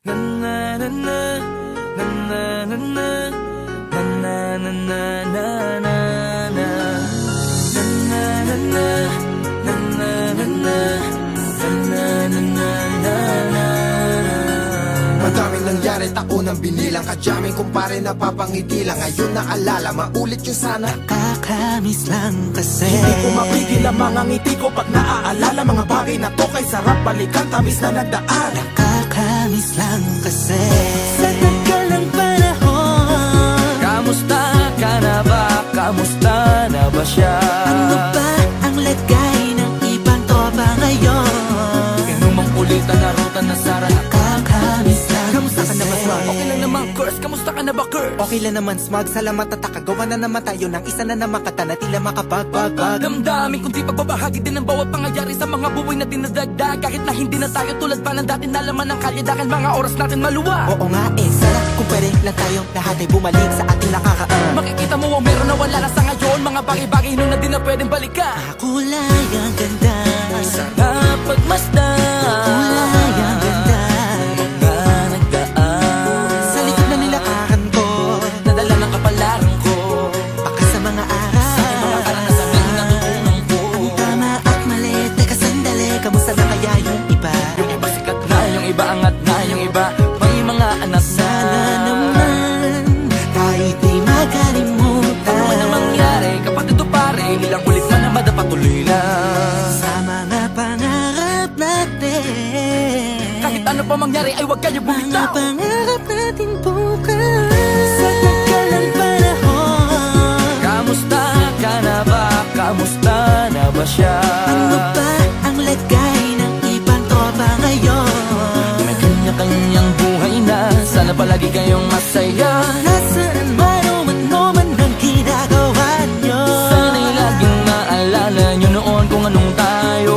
Na na na na na na na na na na na na na na na Madaming nangyari, taunang binilang, kadyaming kumpare napapangiti lang. Ngayon naalala, maulit yung sana. Nakakamiss lang kasi Hindi ko mapigil ang mga ngiti ko pag naaalala. Mga bagay na to kay sarap balikan, tamis na nagdaan. Nakakamiss lang kasi sa tagal ng panahon. Kamusta ka na ba? Kamusta na ba siya? Ano ba ang lagay ng ibang tropa ngayon? Inumang ulitan na ruta na sara. Nakakamiss lang Kamusta ka na ba, Smug? Okay lang naman, Curse. Kamusta ka na ba, Curse? Okay lang naman, Smug. Salamat at nakagawa na naman tayo ng isa na naman kata na tila makapagbag. Damdamin kundi pagbabahagi din ng bawat pangyayari sa mga buhay na dinadagdag. Kahit na hindi na tayo tulad pa ng dati na laman ng kalye, dahil mga oras natin maluwa. Oo nga sana kung pwede lang tayo lahat ay bumalik sa ating nakakaan. Makikita mo ang meron na wala na sa ngayon. Mga bagay-bagay nun na di na pwedeng balikan. Kulay ang ganda, Sarap pagmasdan. kulay ang ganda. Mga nagdaan Sa likod na nilakaran ko, nadala ng kapalaran ko. baka sa mga aral, Mga karanasan na natutunan ko. ang tama at mali. Teka sandali, kamusta na kaya yung iba? Yung iba sikat na, yung iba angat na, yung iba may mga anak na. Sana naman kahit di makalimutan. Ano man ang mangyari, kapatid o pare, ilang ulit man na madapatuloy lang. Sa mga pangarap natin, Kahit ano pa mangyari ay huwag kayo mga bumitaw. pangarap natin bukas. Sa tagal ng panahon, Kamusta ka na ba? Kamusta na ba siya? ano ba ang lagay ng ibang tropa ngayon? May kanya-kanyang buhay na, sana palagi kayong masaya. Nasaan man o ano man ang ginagawa nyo, Sana'y laging maalala nyo noon kung anong tayo.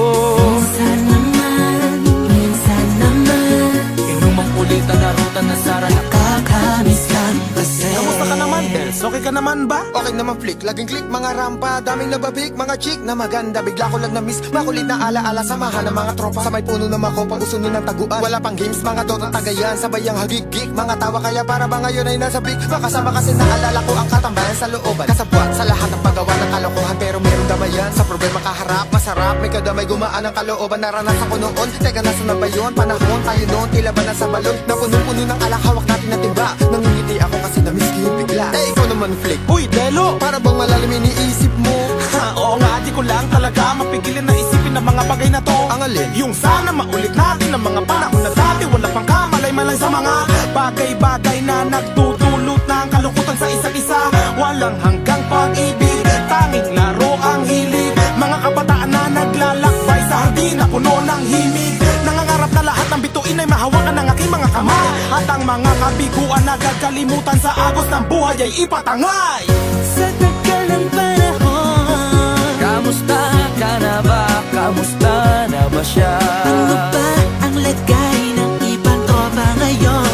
minsan naman Inumang ulitan na ruta na sara. nakakamiss lang kasi. Kamusta ka naman, Dels? Okay ka naman ba? Okay naman flick, laging click, mga rampa, daming nababik, mga chick na maganda. Bigla ko lang na-miss, makulit na alaala, samahan ng mga tropa. Sa may puno na makopa, usuno ng taguan. Wala pang games, mga dota tagayan, sabayang hagigik. Mga tawa kaya para ba ngayon ay nasa big. Makasama kasi naalala ko ang katambayan sa looban. Kasabwat sa lahat ng paggawa ng kalokohan, pero meron damayan. Sa problema kaharap, masarap, may kadamay gumaan ang kalooban. Naranasan ko noon, teka nasa na ba yun? Panahon tayo noon, tila ba nasa balon? Na puno-puno ng alak, hawak natin na timba. Nangingiti ako kasi na-miss ko yung bigla. Eh, ikaw naman flick, Uy, Delo! para bang malalim iniisip mo? Ha, oo nga, di ko lang talaga mapigilin na isipin ang mga bagay na to. Ang alin? Yung sana maulit natin ang mga panahon na dati. Wala pang kamalay-malay sa mga bagay-bagay na nagdudulot ng kalungkutan sa isa't isa. Walang hanggang pag-ibig, tanging laro ang hilig. Mga kabataan na naglalakbay sa hardin na puno ng himig. Nangangarap na lahat ng bituin ay mahawakan ng aking mga kamay. At ang mga kabiguan na gagalimutan sa agos ng buhay ay ipatangay. Sa tagal ng panahon, Kamusta ka na ba? Kamusta na ba siya? ano ba ang lagay ng ibang tropa ngayon?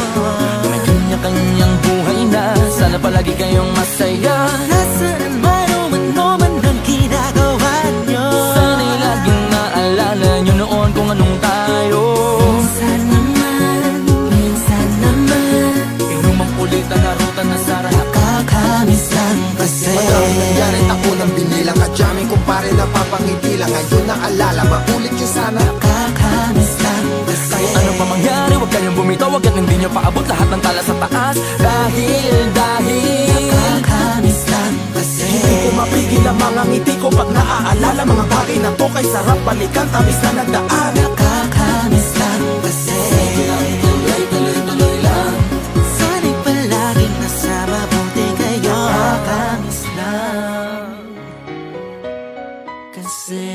May kanya-kanyang buhay na, sana palagi kayong masaya. Nasaan man o ano man ang ginagawa nyo, Sana'y laging maalala nyo noon kung anong tayo. minsan naman Inumang ulitan na ruta na sara. nakakamiss lang kasi. Madaming nangyari, taunang binilang, kadyaming kumpare napapangiti lang. Ngayon naalala, maulit yung sana. Nakakamiss lang kasi. Kahit ano pa mangyari, huwag kayong bumitaw. Huwag hindi nyo paabot lahat ng tala sa taas. Dahil Nakakamiss lang kasi. Hindi ko mapigil ang mga ngiti ko pag naaalala. Mga bagay na to kay sarap balikan, tamis na nagdaan. Nakakamiss lang kasi. tuloy lang. Sana'y palaging nasa mabuti kayo. Nakakamiss lang kasi.